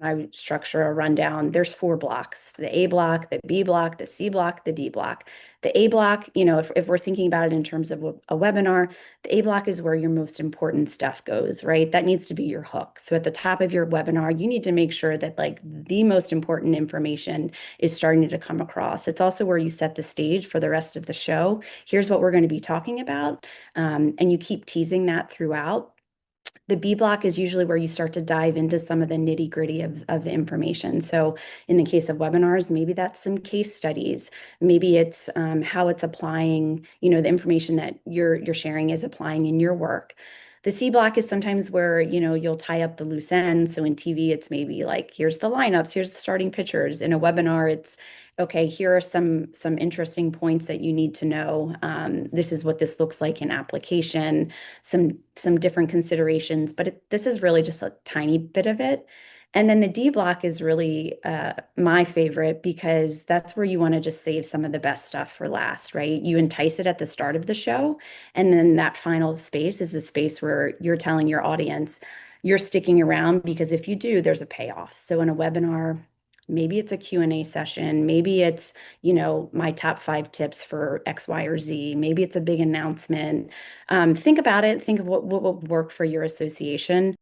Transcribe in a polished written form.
I structure a rundown, there's 4 blocks: the A block, the B block, the C block, the D block. The A block, if we're thinking about it in terms of a webinar, the A block is where your most important stuff goes, right? That needs to be your hook. So at the top of your webinar, you need to make sure that like the most important information is starting to come across. It's also where you set the stage for the rest of the show. Here's what we're going to be talking about. And you keep teasing that throughout. The B block is usually where you start to dive into some of the nitty gritty of the information. So in the case of webinars, maybe that's some case studies. Maybe it's how it's applying, the information that you're sharing is applying in your work. The C block is sometimes where, you'll tie up the loose ends. So in TV, it's maybe like, here's the lineups, here's the starting pitchers. In a webinar, it's, okay, here are some interesting points that you need to know. This is what this looks like in application, some different considerations, but this is really just a tiny bit of it. And then the D block is really my favorite because that's where you want to just save some of the best stuff for last, right? You entice it at the start of the show, and then that final space is the space where you're telling your audience you're sticking around because if you do, there's a payoff. So in a webinar, maybe it's a Q&A session, maybe it's, my top 5 tips for X, Y, or Z, maybe it's a big announcement. Think about it, think of what will work for your association.